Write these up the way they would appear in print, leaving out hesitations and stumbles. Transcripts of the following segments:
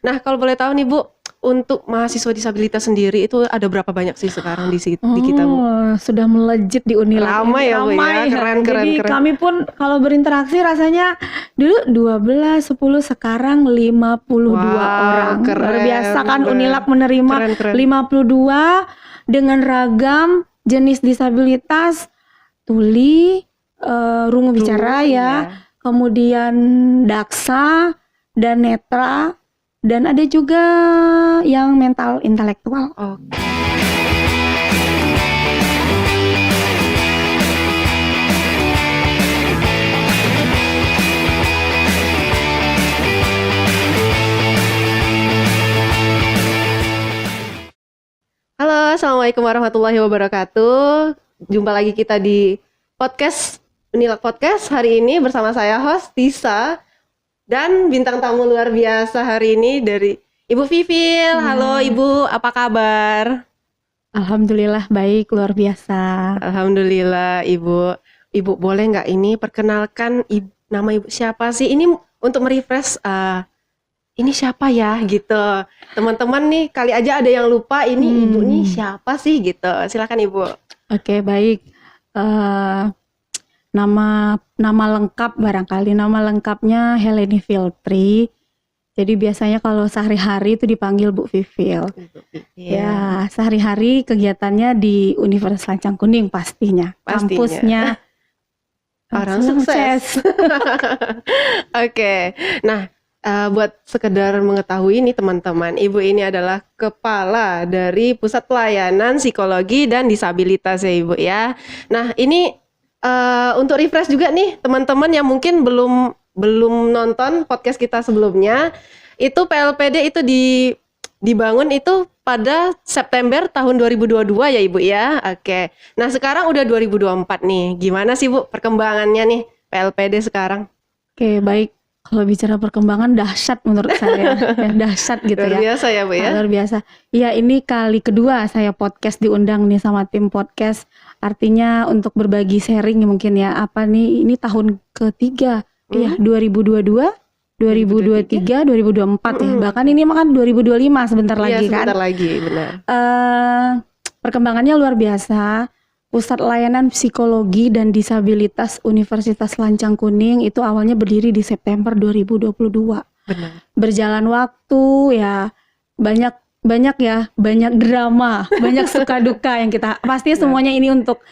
Nah, kalau boleh tahu nih Bu, untuk mahasiswa disabilitas sendiri itu ada berapa banyak sih sekarang di kita Bu? Sudah melejit di Unilab Ramai ini. ya Bu ya, keren. Jadi kami pun kalau berinteraksi rasanya dulu 12, 10, sekarang 52 orang. Keren, Luar biasa kan keren. Unilab menerima Keren. 52 dengan ragam jenis disabilitas, tuli, rungu bicara ya, kemudian daksa dan netra, dan ada juga yang mental intelektual. Oke. Halo, assalamualaikum warahmatullahi wabarakatuh. Jumpa lagi kita di podcast Unilab Podcast hari ini bersama saya host Tisa dan bintang tamu luar biasa hari ini dari Ibu Vivil. Halo Ibu, apa kabar? Alhamdulillah baik, luar biasa. Alhamdulillah Ibu. Ibu boleh nggak ini perkenalkan nama Ibu siapa sih? Ini untuk merefresh ini siapa ya gitu. Teman-teman nih kali aja ada yang lupa ini Ibu nih siapa sih gitu. Silakan Ibu. Oke, baik. Nama lengkap barangkali nama lengkapnya Heleni Filtri. Jadi biasanya kalau sehari-hari itu dipanggil Bu Vivil. Ya, sehari-hari kegiatannya di Universitas Lancang Kuning pastinya. Kampusnya orang sukses. Oke. Nah, buat sekedar mengetahui nih teman-teman, Ibu ini adalah kepala dari Pusat Pelayanan Psikologi dan Disabilitas ya Ibu ya. Nah ini untuk refresh juga nih teman-teman yang mungkin belum nonton podcast kita sebelumnya, itu PLPD itu dibangun itu pada September tahun 2022 ya Ibu ya. Oke. Nah sekarang udah 2024 nih, gimana sih Bu perkembangannya nih PLPD sekarang? Oke, baik. Kalau bicara perkembangan dahsyat menurut saya, ya, dahsyat gitu luar ya. Biasa ya Bu ya. Luar biasa. Iya, ini kali kedua saya podcast diundang nih sama tim podcast. Artinya untuk berbagi sharing mungkin ya. Apa nih? Ini tahun ketiga, ya 2022, 2023, 2024 ya. Bahkan ini mah kan 2025 sebentar lagi kan. Sebentar lagi, benar. Perkembangannya luar biasa. Pusat Layanan Psikologi dan Disabilitas Universitas Lancang Kuning itu awalnya berdiri di September 2022. Benar. Berjalan waktu ya banyak drama, banyak suka duka yang kita pasti semuanya ini untuk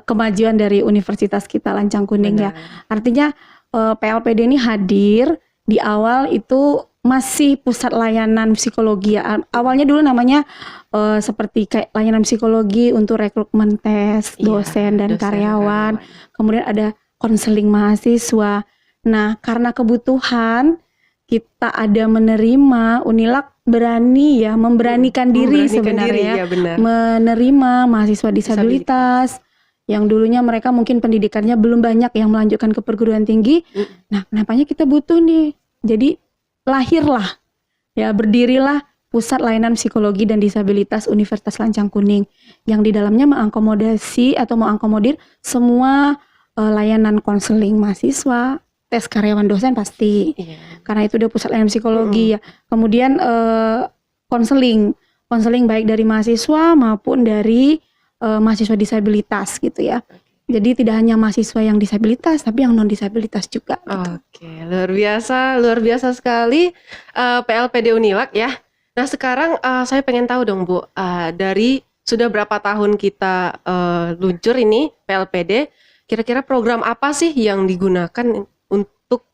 kemajuan dari universitas kita Lancang Kuning. Benar. Ya. Artinya PLPD ini hadir di awal itu masih pusat layanan psikologi ya. Awalnya dulu namanya seperti kayak layanan psikologi untuk rekrutmen tes dosen dan karyawan. Kemudian ada konseling mahasiswa. Nah, karena kebutuhan kita ada menerima, Unilab berani ya memberanikan diri sebenarnya menerima mahasiswa disabilitas yang dulunya mereka mungkin pendidikannya belum banyak yang melanjutkan ke perguruan tinggi. Nah, kenapanya kita butuh nih. Jadi lahirlah, ya berdirilah Pusat Layanan Psikologi dan Disabilitas Universitas Lancang Kuning yang di dalamnya mengakomodasi atau mengakomodir semua layanan konseling mahasiswa, tes karyawan dosen pasti, karena itu udah Pusat Layanan Psikologi ya. Kemudian konseling baik dari mahasiswa maupun dari mahasiswa disabilitas gitu ya. Jadi tidak hanya mahasiswa yang disabilitas, tapi yang non disabilitas juga. Gitu. Oke, luar biasa sekali PLPD Unilab ya. Nah sekarang saya pengen tahu dong Bu, dari sudah berapa tahun kita luncur ini PLPD, kira-kira program apa sih yang digunakan untuk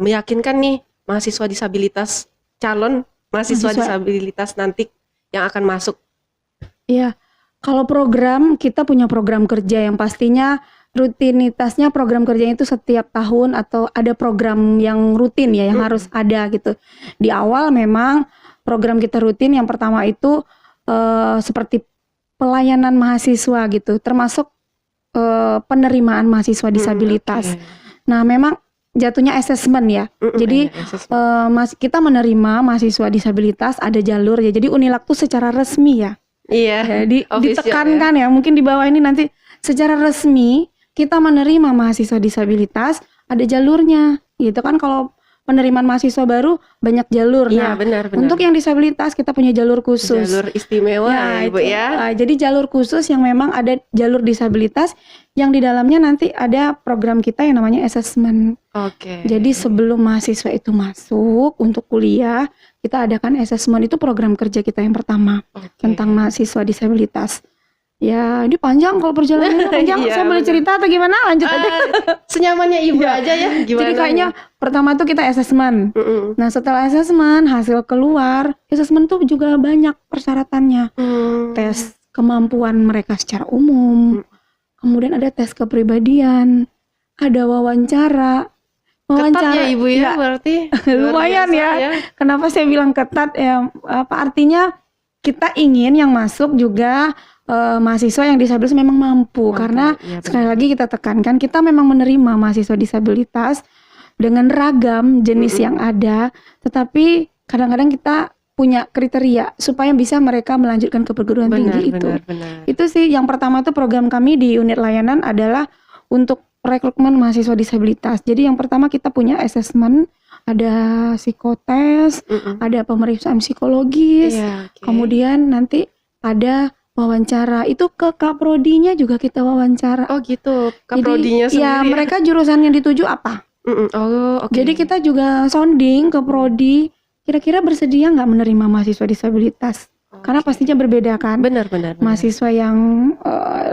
meyakinkan nih mahasiswa disabilitas, calon mahasiswa disabilitas nanti yang akan masuk? Iya. Kalau program, kita punya program kerja yang pastinya rutinitasnya program kerjanya itu setiap tahun atau ada program yang rutin ya yang harus ada gitu. Di awal memang program kita rutin yang pertama itu seperti pelayanan mahasiswa gitu, termasuk penerimaan mahasiswa disabilitas. Nah memang jatuhnya assessment ya. Jadi kita menerima mahasiswa disabilitas ada jalur ya. Jadi Unilab tuh secara resmi ya. Iya. Jadi ditekankan ya. Mungkin di bawah ini nanti secara resmi kita menerima mahasiswa disabilitas ada jalurnya. Gitu kan kalau penerimaan mahasiswa baru banyak jalur. Iya, Nah, benar-benar. untuk yang disabilitas kita punya jalur khusus. Jalur istimewa Ya, ya, Ibu itu. ya. Jadi jalur khusus yang memang ada jalur disabilitas yang di dalamnya nanti ada program kita yang namanya assessment. Oke. Jadi sebelum mahasiswa itu masuk untuk kuliah, kita adakan assessment, itu program kerja kita yang pertama Oke. tentang mahasiswa disabilitas. Ya, ini panjang kalau perjalanannya panjang. Iya, Saya boleh benar. cerita atau gimana? Lanjut aja. Senyamannya Ibu aja ya. Gimana? Jadi kayaknya pertama tuh kita assessment. Mm-mm. Nah, setelah assessment, hasil keluar, assessment tuh juga banyak persyaratannya. Tes kemampuan mereka secara umum, kemudian ada tes kepribadian, ada wawancara. Ketat ya Ibu ya, berarti luar lumayan biasa ya. Kenapa saya bilang ketat ya? Apa artinya kita ingin yang masuk juga mahasiswa yang disabilitas memang mampu, karena iya, benar. sekali lagi kita tekankan kita memang menerima mahasiswa disabilitas dengan ragam jenis yang ada, tetapi kadang-kadang kita punya kriteria supaya bisa mereka melanjutkan ke perguruan tinggi itu. Benar. Itu sih yang pertama tuh program kami di unit layanan adalah untuk rekrutmen mahasiswa disabilitas. Jadi yang pertama kita punya assessment, ada psikotes, ada pemeriksaan psikologis, Iya, oke. kemudian nanti ada wawancara. Itu ke Kaprodinya juga kita wawancara. Oh gitu, kaprodinya Jadi ya sendiri. mereka jurusan yang dituju apa? Oh, oke. Jadi kita juga sounding ke prodi, kira-kira bersedia nggak menerima mahasiswa disabilitas? Karena pastinya berbeda kan. benar. Mahasiswa yang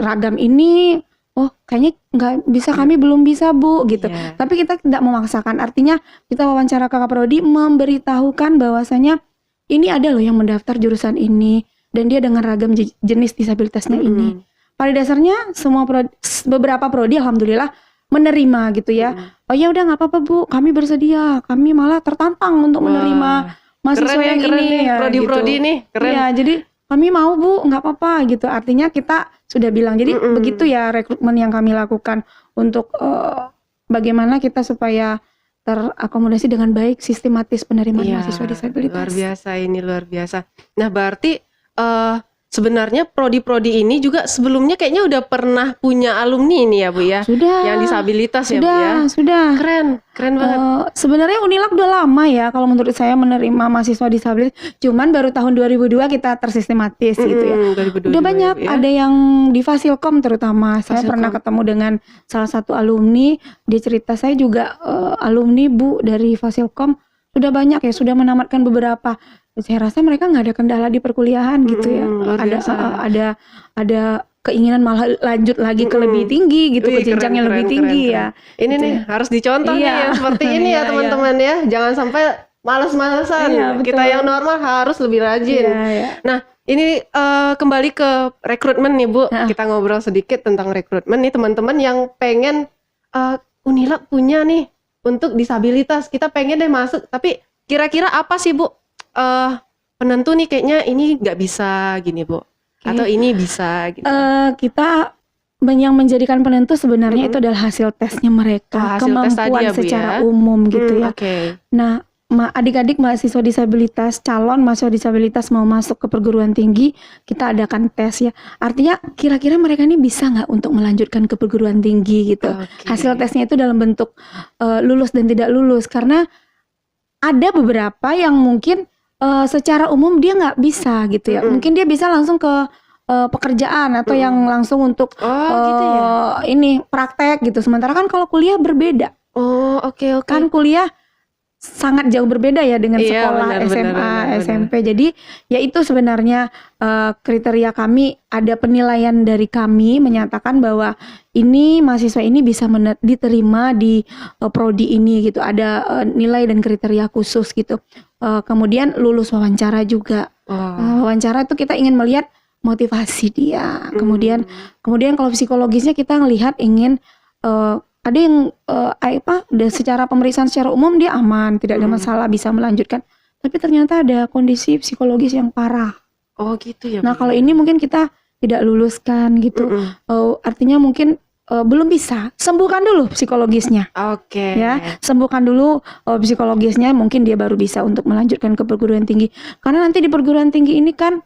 ragam ini, oh kayaknya nggak bisa, kami belum bisa Bu gitu. Iya. Tapi kita tidak memaksakan. Artinya kita wawancara ke Kaprodi, memberitahukan bahwasanya ini ada loh yang mendaftar jurusan ini dan dia dengan ragam jenis disabilitasnya ini. Pada dasarnya semua beberapa prodi alhamdulillah menerima gitu ya. Oh ya udah nggak apa-apa Bu, kami bersedia. Kami malah tertantang untuk menerima mahasiswa Keren yang keren ini nih, ya. prodi-prodi gitu. nih, keren. Iya, jadi kami mau Bu, nggak apa-apa gitu. Artinya kita sudah bilang. Jadi begitu ya rekrutmen yang kami lakukan untuk bagaimana kita supaya terakomodasi dengan baik, sistematis penerimaan Iya, mahasiswa disabilitas. luar biasa ini, luar biasa. Nah, berarti sebenarnya prodi-prodi ini juga sebelumnya kayaknya udah pernah punya alumni ini ya Bu ya, Sudah. yang disabilitas ya Bu Sudah, ya. sudah. Keren banget. Sebenarnya Unilab udah lama ya kalau menurut saya menerima mahasiswa disabilitas. Cuman baru tahun 2002 kita tersistematis gitu ya. 2022 Udah banyak, ya. ada yang di Fasilkom terutama. Saya Fasilkom. pernah ketemu dengan salah satu alumni. Dia cerita, saya juga alumni Bu dari Fasilkom. Sudah banyak ya, sudah menamatkan beberapa. Saya rasa mereka nggak ada kendala di perkuliahan gitu ya. luar biasa. Ada keinginan malah lanjut lagi ke lebih tinggi gitu, Wih, ke jenjang yang lebih tinggi ya. Ini Gitu nih ya. harus dicontoh nih Iya. yang seperti ini Iya, ya teman-teman ya. Jangan sampai males-malesan. Iya, betul. Kita yang normal harus lebih rajin. Iya, iya. Nah, ini kembali ke rekrutmen nih Bu. Nah. Kita ngobrol sedikit tentang rekrutmen nih teman-teman yang pengen Unilab punya nih untuk disabilitas. Kita pengen deh masuk, tapi kira-kira apa sih Bu penentu nih kayaknya ini nggak bisa gini Bu, atau ini bisa gitu. Kita yang menjadikan penentu sebenarnya itu adalah hasil tesnya mereka, hasil tes tadi kemampuan ya, Bu, secara ya. umum gitu ya. Oke. Nah, adik-adik mahasiswa disabilitas, calon mahasiswa disabilitas mau masuk ke perguruan tinggi, kita adakan tes ya. Artinya kira-kira mereka ini bisa nggak untuk melanjutkan ke perguruan tinggi gitu. Oke. Hasil tesnya itu dalam bentuk lulus dan tidak lulus, karena ada beberapa yang mungkin secara umum dia nggak bisa gitu ya. Mungkin dia bisa langsung ke pekerjaan atau yang langsung untuk gitu ya. ini praktek gitu. Sementara kan kalau kuliah berbeda. Oh, oke. Kan kuliah sangat jauh berbeda ya dengan Iya, sekolah benar, SMA, benar. SMP. Jadi ya itu sebenarnya kriteria kami, ada penilaian dari kami menyatakan bahwa ini mahasiswa ini bisa diterima di prodi ini gitu. Ada nilai dan kriteria khusus gitu. Kemudian lulus wawancara juga. Wawancara itu kita ingin melihat motivasi dia. Kemudian kalau psikologisnya kita ngelihat ingin ada yang secara pemeriksaan secara umum dia aman, tidak ada masalah, bisa melanjutkan. Tapi ternyata ada kondisi psikologis yang parah. Oh gitu ya. Nah, kalau ini mungkin kita tidak luluskan gitu. Artinya mungkin belum bisa. Sembuhkan dulu psikologisnya. Oke. Ya, sembuhkan dulu psikologisnya, mungkin dia baru bisa untuk melanjutkan ke perguruan tinggi. Karena nanti di perguruan tinggi ini kan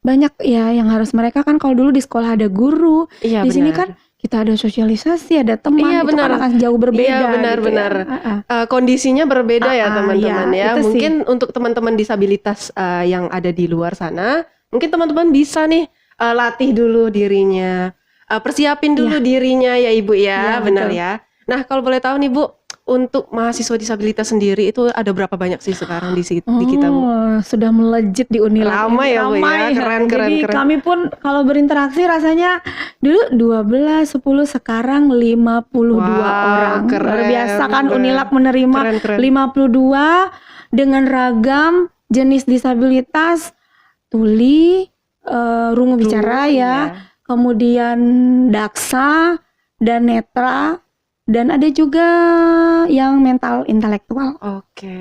banyak ya yang harus mereka kan, kalau dulu di sekolah ada guru, Iya, di sini benar. kan kita ada sosialisasi, ada teman, Iya, itu benar. kan akan jauh berbeda. Iya, gitu benar-benar. ya. Kondisinya berbeda ya Ah, teman-teman iya, ya. itu sih. Mungkin untuk teman-teman disabilitas yang ada di luar sana, mungkin teman-teman bisa nih latih dulu dirinya, persiapin dulu dirinya ya Ibu ya, Iya, benar betul. ya. Nah, kalau boleh tahu nih Bu, untuk mahasiswa disabilitas sendiri itu ada berapa banyak sih sekarang di kita Bu? Sudah melejit di Unilag Ramai ini. ya, Bu, ya. Ramai. Keren, keren, Jadi keren. kami pun kalau berinteraksi rasanya dulu 12, 10, sekarang 52 Wow, orang. Luar biasa kan keren. Unilag menerima Keren, keren. 52 dengan ragam jenis disabilitas, tuli, rungu bicara ya, kemudian daksa dan netra, dan ada juga yang mental intelektual. Oke.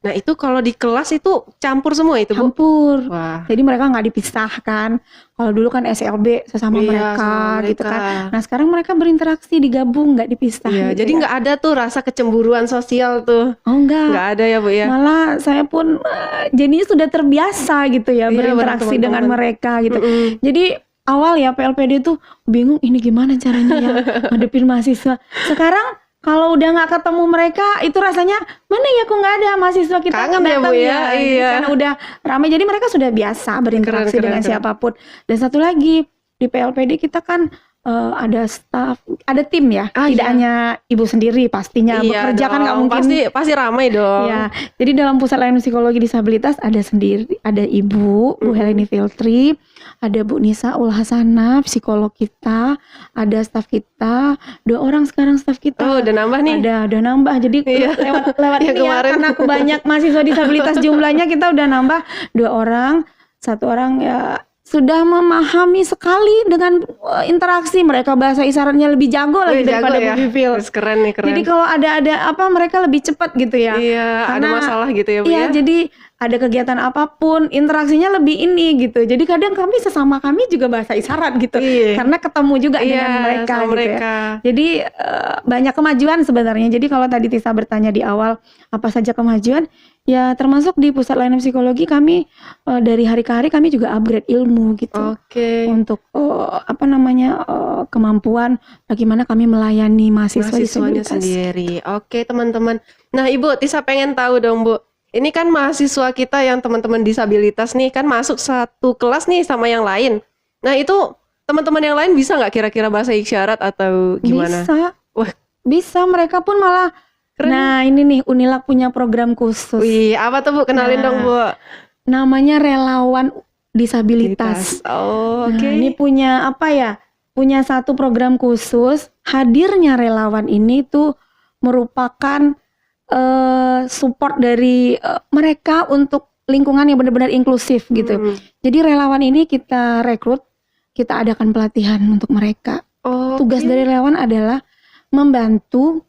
Nah, itu kalau di kelas itu campur semua itu, Bu? Campur. Wah. Jadi mereka nggak dipisahkan. Kalau dulu kan SLB sesama Iya, mereka sama gitu mereka. kan. Nah sekarang mereka berinteraksi, digabung, nggak dipisah. Iya, gitu jadi ya. nggak ada tuh rasa kecemburuan sosial tuh. Oh enggak. Nggak ada ya, Bu ya? Malah saya pun jadinya sudah terbiasa gitu ya Iya, berinteraksi bareng dengan teman-teman. mereka gitu. Mm-mm. Jadi awal ya PLPD tuh bingung ini gimana caranya ya ngadepin mahasiswa. Sekarang kalau udah nggak ketemu mereka itu rasanya mana ya kok nggak ada mahasiswa kita Kangen ya, Bu datang ya? Iya. karena udah ramai, jadi mereka sudah biasa berinteraksi Keren, dengan keren. siapapun. Dan satu lagi di PLPD kita kan ada staff, ada tim ya, tidak iya. hanya ibu sendiri pastinya bekerja kan nggak dong. mungkin. Pasti ramai dong. Ya, jadi dalam pusat layanan psikologi disabilitas ada sendiri, ada ibu, Bu Heleni Filtri, ada Bu Nisa Ul Hasanah, psikolog kita, ada staf kita, 2 orang sekarang staf kita. Oh, udah nambah nih. Udah nambah. Jadi Iya. lewat Ya, ini ya, kemarin. karena banyak mahasiswa disabilitas jumlahnya kita udah nambah 2 orang, 1 orang ya sudah memahami sekali dengan interaksi, mereka bahasa isyaratnya lebih jago lagi daripada ya. Bu Vivil. Terus keren nih, keren. Jadi kalau ada apa mereka lebih cepat gitu ya. Iya, ada Karena- masalah gitu ya, Bu Iya, ya? jadi ada kegiatan apapun, interaksinya lebih ini gitu. Jadi kadang sesama kami juga bahasa isyarat gitu. Iya. Karena ketemu juga Iya, dengan mereka sama gitu mereka. ya. Jadi banyak kemajuan sebenarnya. Jadi kalau tadi Tisa bertanya di awal apa saja kemajuan, ya termasuk di pusat layanan psikologi kami dari hari ke hari kami juga upgrade ilmu gitu. Oke. Untuk kemampuan bagaimana kami melayani mahasiswa Mahasiswanya disabilitas. sendiri. Oke, teman-teman. Nah, Ibu, Tisa pengen tahu dong, Bu. Ini kan mahasiswa kita yang teman-teman disabilitas nih kan masuk satu kelas nih sama yang lain. Nah, itu teman-teman yang lain bisa nggak kira-kira bahasa isyarat atau gimana? Bisa. Wah, Bisa, mereka pun malah keren. Nah, ini nih Unilag punya program khusus. Wih, apa tuh, Bu? Kenalin Nah, dong, Bu. Namanya relawan disabilitas. Oh, Nah, oke. ini punya apa ya? Punya satu program khusus. Hadirnya relawan ini tuh merupakan support dari mereka untuk lingkungan yang benar-benar inklusif gitu. Jadi relawan ini kita rekrut, kita adakan pelatihan untuk mereka. Tugas dari relawan adalah membantu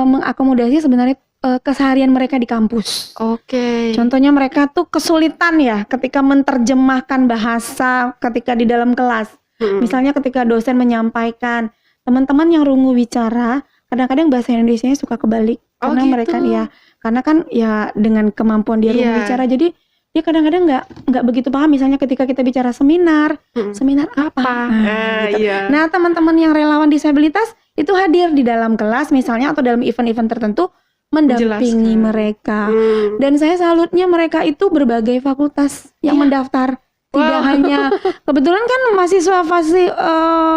mengakomodasi sebenarnya keseharian mereka di kampus. Oke. Contohnya mereka tuh kesulitan ya ketika menerjemahkan bahasa ketika di dalam kelas. Misalnya ketika dosen menyampaikan, teman-teman yang rungu bicara, kadang-kadang bahasa Indonesianya suka kebalik. Karena gitu. mereka karena kan ya dengan kemampuan dia rungu bicara, jadi dia kadang-kadang nggak begitu paham. Misalnya ketika kita bicara seminar, seminar apa? Gitu. Iya. Nah, teman-teman yang relawan disabilitas itu hadir di dalam kelas misalnya atau dalam event-event tertentu mendampingi Menjelaskan. mereka. Dan saya salutnya mereka itu berbagai fakultas yang mendaftar. Tidak hanya kebetulan kan mahasiswa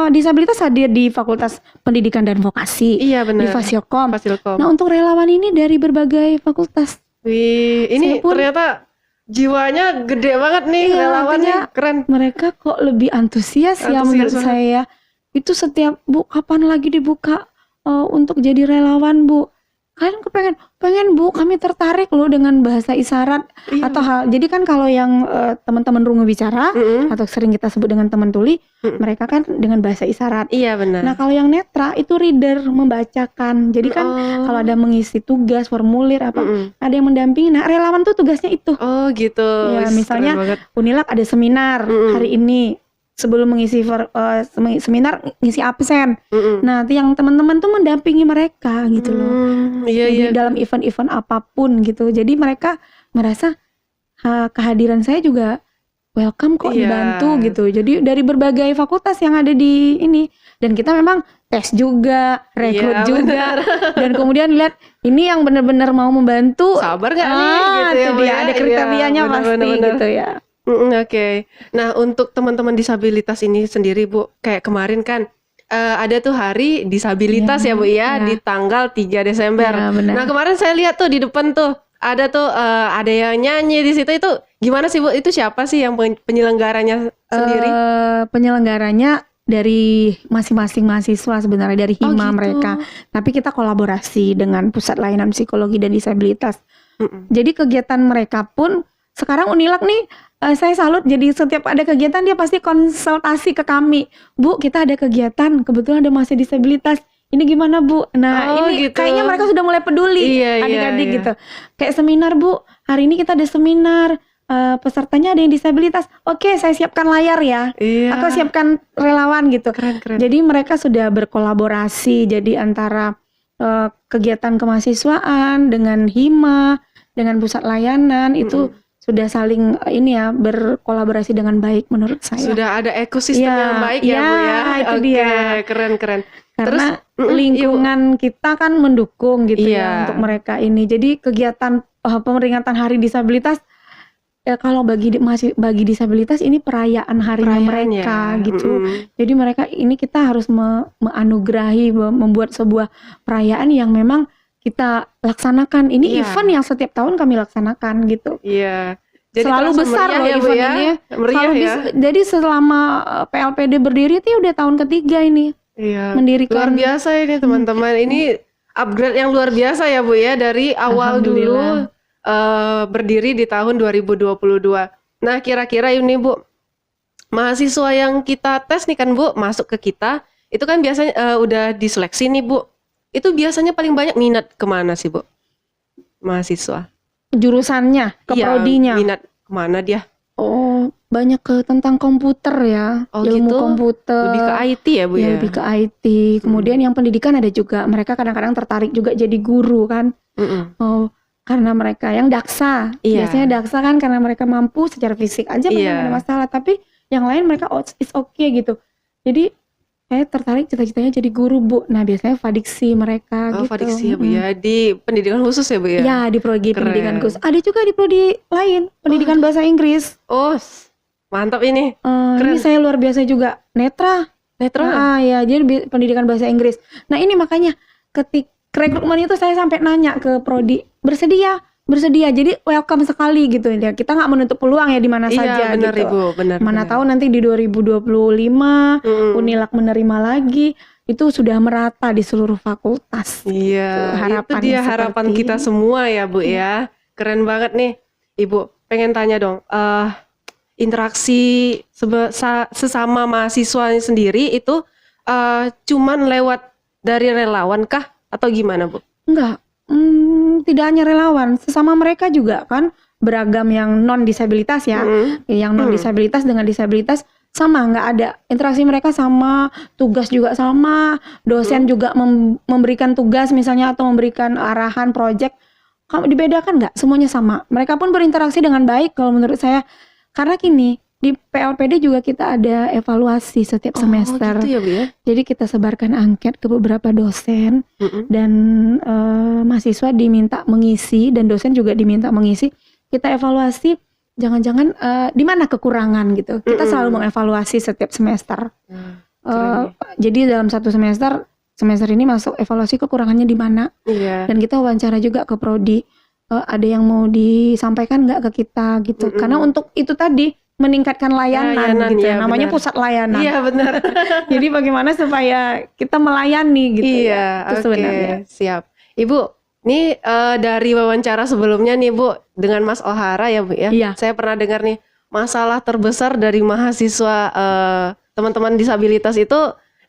disabilitas hadir di Fakultas Pendidikan dan Vokasi, Iya, di benar. Fasilkom. Fasilkom. Nah, untuk relawan ini dari berbagai fakultas. Wih, ini Saya pun- ternyata jiwanya gede banget nih Iya, relawannya. artinya Keren. Mereka kok lebih antusias ya menurut Antusias banget. saya. Itu setiap Bu kapan lagi dibuka untuk jadi relawan Bu? Kalian pengen Bu, kami tertarik loh dengan bahasa isyarat Iya. atau hal. Jadi kan kalau yang teman-teman rungu bicara Mm-mm. atau sering kita sebut dengan teman tuli, mereka kan dengan bahasa isyarat. Iya, benar. Nah, kalau yang netra itu reader, membacakan. Jadi kan kalau ada mengisi tugas, formulir apa, ada yang mendampingi. Nah, relawan tuh tugasnya itu. Oh, gitu. Ya, Wih, misalnya keren banget. Unilag ada seminar hari ini. Sebelum mengisi seminar, ngisi absen. Nah, yang teman-teman tuh mendampingi mereka gitu loh. Iya, Jadi iya. dalam event-event apapun gitu. Jadi mereka merasa kehadiran saya juga welcome kok, Iya. dibantu gitu. Jadi dari berbagai fakultas yang ada di ini, dan kita memang tes juga, rekrut Iya, juga, dan kemudian lihat ini yang benar-benar mau membantu. Sabar nggak nih gitu ya, itu Bu dia, ya? ada Iya, kriterianya pasti benar-benar. gitu ya. Oke. Nah, untuk teman-teman disabilitas ini sendiri, Bu, kayak kemarin kan ada tuh hari disabilitas Iya, ya, Bu ya, iya. di tanggal 3 Desember. Iya, benar. Nah, kemarin saya lihat tuh di depan tuh ada tuh ada yang nyanyi di situ, itu gimana sih, Bu? Itu siapa sih yang penyelenggaranya sendiri? Penyelenggaranya dari masing-masing mahasiswa sebenarnya, dari Oh, hima gitu. mereka. Tapi kita kolaborasi dengan Pusat Layanan Psikologi dan Disabilitas. Mm-mm. Jadi kegiatan mereka pun sekarang Unilak nih, saya salut, jadi setiap ada kegiatan dia pasti konsultasi ke kami. Bu, kita ada kegiatan, kebetulan ada mahasiswa disabilitas. Ini gimana, Bu? Nah, Oh, ini gitu. kayaknya mereka sudah mulai peduli, Iya, adik-adik iya. gitu. Kayak seminar, Bu. Hari ini kita ada seminar, pesertanya ada yang disabilitas. Oke, saya siapkan layar ya. Iya. Atau siapkan relawan gitu. Keren. Jadi mereka sudah berkolaborasi, jadi antara kegiatan kemahasiswaan dengan hima, dengan pusat layanan itu sudah saling ini ya, berkolaborasi dengan baik menurut saya. Sudah ada ekosistem Iya, yang baik ya, Bu ya. itu Oke, dia. keren. Karena Ibu. lingkungan kita kan mendukung gitu Iya. ya untuk mereka ini. Jadi kegiatan peringatan Hari Disabilitas kalau bagi disabilitas ini perayaan harinya Perayaan mereka ya. gitu. Jadi mereka ini kita harus menganugerahi, membuat sebuah perayaan yang memang kita laksanakan. Ini Iya. event yang setiap tahun kami laksanakan gitu. Iya. Jadi Selalu terasa besar meriah loh ya, Bu event ya. ini ya. Meriah Selalu ya. jadi selama PLPD berdiri itu udah tahun ketiga ini Iya. mendirikan. Luar biasa ini teman-teman. Ini upgrade yang luar biasa ya, Bu ya, dari awal dulu Alhamdulillah. berdiri di tahun 2022. Nah, kira-kira ini, Bu, mahasiswa yang kita tes nih kan, Bu, masuk ke kita, itu kan biasanya udah diseleksi nih, Bu. Itu biasanya paling banyak minat kemana sih, Bu? Mahasiswa. Jurusannya, ke Iya, prodinya. minat kemana dia? Oh, banyak ke tentang komputer ya, Oh, ilmu gitu? komputer. Lebih ke IT ya, Bu Ya, ya? lebih ke IT. Kemudian yang pendidikan ada juga. Mereka kadang-kadang tertarik juga jadi guru kan. Mm-mm. Oh, karena mereka yang daksa. Iya. Biasanya daksa kan karena mereka mampu secara fisik aja memang Iya. nggak ada masalah. Tapi yang lain mereka it's okay gitu. Jadi saya tertarik cita-citanya jadi guru, Bu. Nah, biasanya fadiksi mereka Oh, gitu. fadiksi ya, Bu ya. Di pendidikan khusus ya, Bu ya? Ya, di prodi Keren. pendidikan khusus. Ada juga di prodi lain, pendidikan bahasa Inggris. Oh, mantap ini. Ini saya luar biasa juga. Netra. Netra. Ya, jadi pendidikan bahasa Inggris. Nah, ini makanya ketika rekrutmen itu saya sampai nanya ke prodi, bersedia. Jadi welcome sekali gitu ya. Kita nggak menutup peluang ya di mana saja Iya, benar gitu. Ibu, benar. Mana tahu nanti di 2025 Unilak menerima lagi, itu sudah merata di seluruh fakultas. Iya, itu Harapannya dia harapan seperti kita ini. semua ya, Bu ya. Keren banget nih. Ibu, pengen tanya dong, interaksi sesama mahasiswa sendiri itu cuman lewat dari relawan kah atau gimana, Bu? Enggak, tidak hanya relawan, sesama mereka juga kan beragam yang non disabilitas ya, yang non disabilitas dengan disabilitas sama, nggak ada interaksi mereka sama, tugas juga sama, dosen juga memberikan tugas misalnya atau memberikan arahan project, kamu dibedakan nggak? Semuanya sama, mereka pun berinteraksi dengan baik kalau menurut saya, karena gini. Di PLPD juga kita ada evaluasi setiap semester. Oh, gitu ya, Bu ya. Jadi kita sebarkan angket ke beberapa dosen dan mahasiswa diminta mengisi dan dosen juga diminta mengisi. Kita evaluasi jangan-jangan di mana kekurangan gitu. Kita selalu mengevaluasi setiap semester. Jadi dalam satu semester ini masuk evaluasi kekurangannya di mana. Iya. Dan kita wawancara juga ke prodi. Ada yang mau disampaikan nggak ke kita gitu. Karena untuk itu tadi meningkatkan layanan gitu. Iya, Namanya benar. pusat layanan. Iya, benar. Jadi bagaimana supaya kita melayani gitu Iya, ya. Itu oke, sebenarnya. siap. Ibu, ini dari wawancara sebelumnya nih, Bu, dengan Mas Ohara ya, Bu ya. Iya. Saya pernah dengar nih, masalah terbesar dari mahasiswa teman-teman disabilitas itu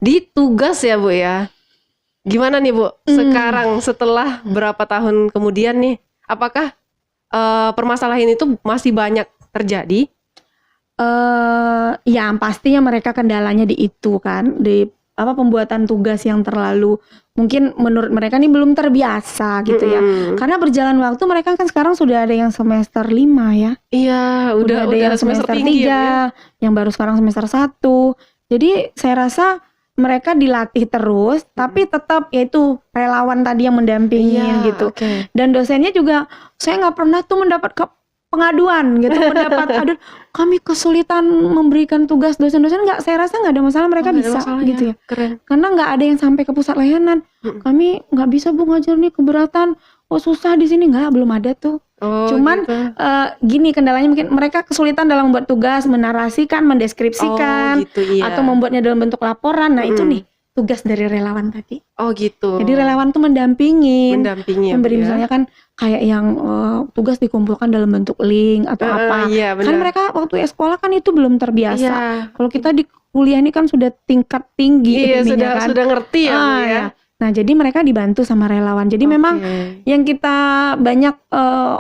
di tugas ya, Bu ya. Gimana nih, Bu? Sekarang setelah berapa tahun kemudian nih, apakah permasalahan itu masih banyak terjadi? Yang pastinya mereka kendalanya di itu kan, di pembuatan tugas yang terlalu mungkin menurut mereka nih belum terbiasa gitu ya. Karena berjalan waktu mereka kan sekarang sudah ada yang semester 5 ya. Iya, Udah ada yang semester 3, tinggi ya, Bu, ya. yang baru sekarang semester 1. Jadi saya rasa mereka dilatih terus, tapi tetap yaitu relawan tadi yang mendampingin Iya, gitu. oke. Dan dosennya juga saya nggak pernah tuh mendapat pengaduan gitu, mendapat aduh kami kesulitan memberikan tugas dosen-dosen, nggak, saya rasa nggak ada masalah, mereka Nggak ada bisa masalah gitu ya. Keren. Karena nggak ada yang sampai ke pusat layanan. Kami nggak bisa Bu ngajar nih, keberatan, oh susah di sini, nggak, belum ada tuh. Oh, Cuman gitu. gini kendalanya mungkin mereka kesulitan dalam membuat tugas, menarasikan, mendeskripsikan, Oh, gitu, iya. atau membuatnya dalam bentuk laporan. Nah itu nih tugas dari relawan tadi. Oh, gitu. Jadi relawan tuh mendampingin, Mendampingi ya, Bu, memberi ya. misalnya kan kayak yang tugas dikumpulkan dalam bentuk link atau apa. Iya, Kan benar. mereka waktu sekolah kan itu belum terbiasa. Iya. Kalau kita di kuliah ini kan sudah tingkat tinggi Iya, ininya kan. sudah ngerti ya, Bu, ya. Ya. Nah, jadi mereka dibantu sama relawan. Jadi memang Oke. yang kita banyak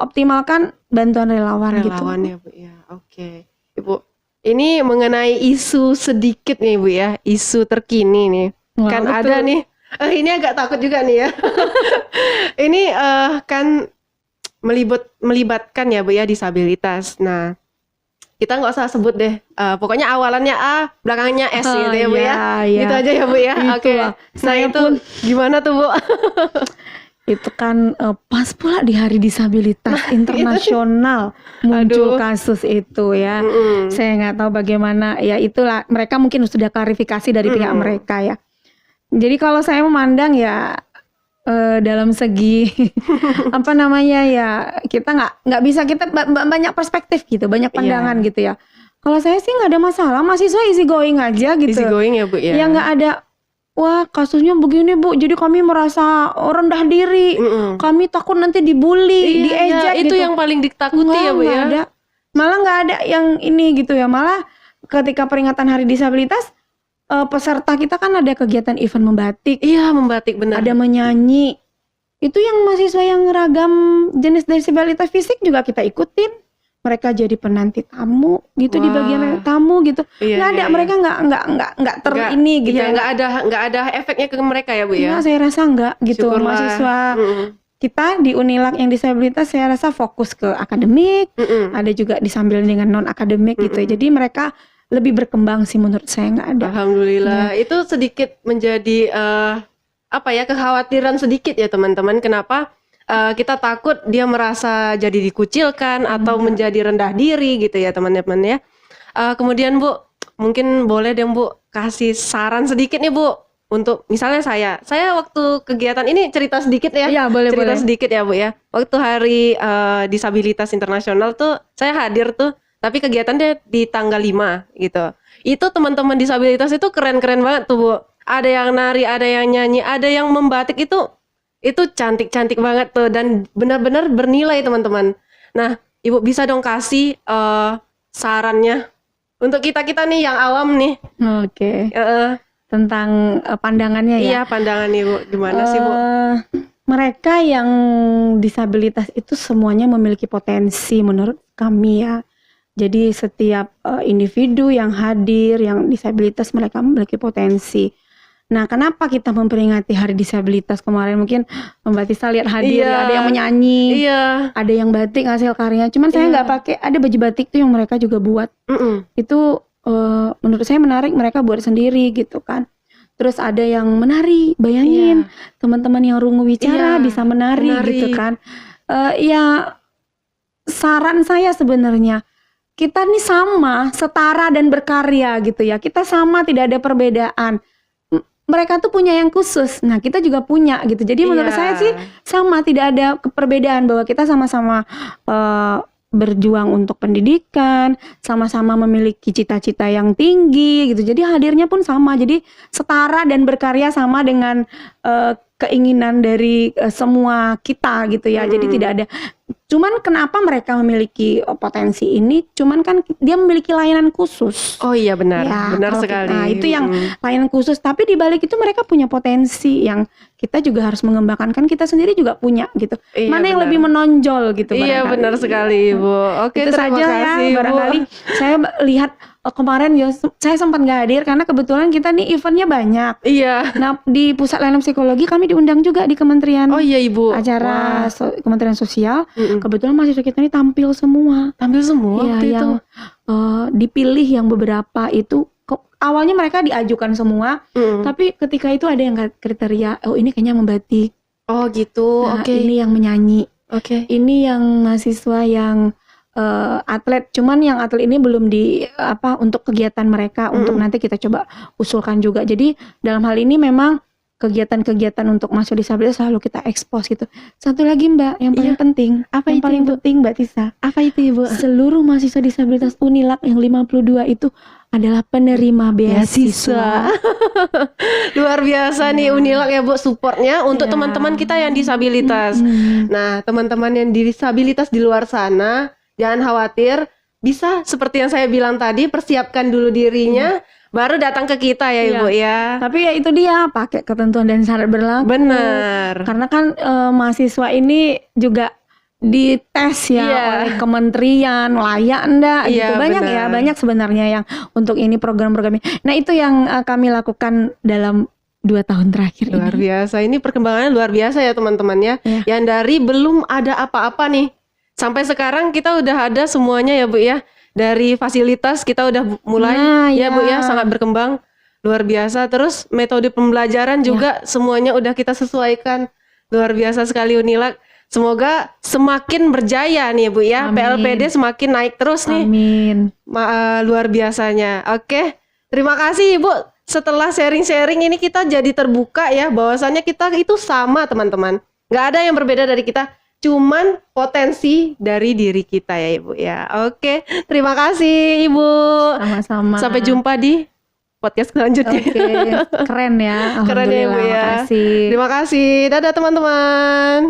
optimalkan bantuan relawan gitu. Relawan ya, Bu, ya. Oke. Ibu, ini mengenai isu sedikit nih, Bu, ya. Isu terkini nih. Wah, Kan betul. ada nih. Ini agak takut juga nih ya. Ini kan melibatkan ya, Bu, ya, disabilitas. Nah, kita nggak usah sebut deh. Pokoknya awalannya A, belakangnya S gitu ya, Bu, ya. Iya. Gitu aja ya, Bu, ya. Itu Oke. lah. Nah, Saya itu pun gimana tuh, Bu? itu kan pas pula di Hari Disabilitas Internasional muncul Aduh. kasus itu ya. Mm-mm. Saya nggak tahu bagaimana, ya itulah mereka mungkin sudah klarifikasi dari pihak mereka ya. Jadi kalau saya memandang ya dalam segi apa namanya ya, kita nggak bisa, kita banyak perspektif gitu, banyak pandangan gitu ya. Kalau saya sih nggak ada masalah, mahasiswa easy going aja gitu. Easy going ya, Bu, ya. Ya nggak ada, wah kasusnya begini Bu, jadi kami merasa rendah diri, kami takut nanti dibully, diejek itu gitu. yang paling ditakuti ya, Bu, Nggak ya. ada. Malah nggak ada yang ini gitu ya. Malah ketika peringatan Hari Disabilitas, peserta kita kan ada kegiatan event membatik, Iya, membatik benar. ada menyanyi. Itu yang mahasiswa yang ragam jenis disabilitas fisik juga kita ikutin. Mereka jadi penanti tamu gitu di Wah. bagian tamu gitu. Iya, Nggak ada, iya, mereka nggak ini gitu. Iya, nggak ada efeknya ke mereka ya, Bu, ya. Nggak, saya rasa nggak gitu. Syukurlah. Mahasiswa Mm-mm. kita di Unilak yang disabilitas saya rasa fokus ke akademik, Mm-mm. ada juga disambil dengan non akademik gitu ya. Jadi mereka lebih berkembang sih menurut saya, nggak ada. Alhamdulillah. Itu sedikit menjadi apa ya, kekhawatiran sedikit ya, teman-teman. Kenapa kita takut dia merasa jadi dikucilkan atau menjadi rendah diri gitu ya, teman-teman ya. Kemudian, Bu, mungkin boleh deh, Bu, kasih saran sedikit nih, Bu, untuk misalnya saya waktu kegiatan ini cerita sedikit ya. Iya, boleh, cerita boleh. sedikit ya, Bu, ya. Waktu Hari Disabilitas Internasional tuh saya hadir tuh, tapi kegiatannya di tanggal 5 gitu. Itu teman-teman disabilitas itu keren-keren banget tuh, Bu. Ada yang nari, ada yang nyanyi, ada yang membatik, itu cantik-cantik banget tuh, dan benar-benar bernilai, teman-teman. Nah, Ibu bisa dong kasih sarannya untuk kita-kita nih yang awam nih. Oke. Tentang pandangannya ya. Iya, pandangan Ibu gimana sih, Bu? Mereka yang disabilitas itu semuanya memiliki potensi menurut kami ya. Jadi setiap individu yang hadir, yang disabilitas, mereka memiliki potensi. Nah, kenapa kita memperingati Hari Disabilitas kemarin? Mungkin Mbak Tisa lihat hadir, Iya. ada yang menyanyi, Iya. ada yang batik hasil karya. Cuman saya nggak pakai, ada baju batik tuh yang mereka juga buat. Mm-mm. Itu menurut saya menarik, mereka buat sendiri gitu kan. Terus ada yang menari, bayangin teman-teman yang rungu bicara Iya, bisa menari gitu kan. Ya saran saya sebenarnya, kita nih sama, setara dan berkarya gitu ya. Kita sama, tidak ada perbedaan. Mereka tuh punya yang khusus, nah kita juga punya gitu. Jadi menurut saya sih sama, tidak ada perbedaan, bahwa kita sama-sama berjuang untuk pendidikan, sama-sama memiliki cita-cita yang tinggi gitu. Jadi hadirnya pun sama, jadi setara dan berkarya sama dengan keinginan dari semua kita gitu ya. Jadi tidak ada. Cuman kenapa mereka memiliki potensi ini? Cuman kan dia memiliki layanan khusus. Oh iya, benar, Ya, benar kalau sekali. Nah, itu yang layanan khusus. Tapi di balik itu mereka punya potensi yang kita juga harus mengembangkan. Kan kita sendiri juga punya gitu. Iya, Mana yang benar. lebih menonjol gitu. Iya, barangkali. benar sekali, Bu. Oke, Itu terima saja kasih, ya. Bu. Barangkali saya lihat kemarin ya saya sempat nggak hadir karena kebetulan kita nih eventnya banyak. Iya. Nah di pusat layanan psikologi kami diundang juga di kementerian Oh iya Ibu. acara Wah. Kementerian Sosial. Mm-mm. Kebetulan mahasiswa kita ini tampil semua. Tampil semua Iya, waktu itu. yang dipilih yang beberapa itu awalnya mereka diajukan semua, Mm. tapi ketika itu ada yang kriteria, oh ini kayaknya membatik, Oh gitu. nah Oke. ini yang menyanyi, Oke. ini yang mahasiswa yang atlet, cuman yang atlet ini belum di untuk kegiatan mereka, untuk nanti kita coba usulkan juga. Jadi dalam hal ini memang kegiatan-kegiatan untuk mahasiswa disabilitas selalu kita ekspos gitu. Satu lagi Mbak, yang paling Iya. penting, Apa yang itu, paling Ibu? penting Mbak Tisa, Apa itu Ibu? seluruh mahasiswa disabilitas Unilak yang 52 itu adalah penerima beasiswa. Luar biasa nih Unilak ya Bu, supportnya untuk Ya. teman-teman kita yang disabilitas. Nah, teman-teman yang disabilitas di luar sana, jangan khawatir, bisa seperti yang saya bilang tadi, persiapkan dulu dirinya, baru datang ke kita ya Ibu ya. Tapi ya itu dia, pakai ketentuan dan syarat berlaku. Benar. Karena kan mahasiswa ini juga dites ya Iya. oleh kementerian, layak enggak Iya, gitu. Banyak benar. ya, banyak sebenarnya yang untuk ini program-program ini. Nah, itu yang kami lakukan dalam 2 tahun terakhir Luar ini. biasa, ini perkembangannya luar biasa ya teman-teman ya. Iya. Yang dari belum ada apa-apa nih, sampai sekarang kita udah ada semuanya ya Bu ya. Dari fasilitas kita udah mulai Nah, ya Bu ya, ya. sangat berkembang. Luar biasa. Terus metode pembelajaran juga semuanya udah kita sesuaikan. Luar biasa sekali Unilak. Semoga semakin berjaya nih Bu ya. Amin. PLPD semakin naik terus nih. Amin. Luar biasanya. Oke, terima kasih Ibu. Setelah sharing-sharing ini kita jadi terbuka ya, bahwasannya kita itu sama teman-teman. Nggak ada yang berbeda dari kita, cuman potensi dari diri kita ya Ibu ya. Oke, terima kasih Ibu. Sama-sama. Sampai jumpa di podcast selanjutnya. Oke, keren ya. Keren ya, Bu, Alhamdulillah, ya. makasih. Terima kasih. Dadah teman-teman.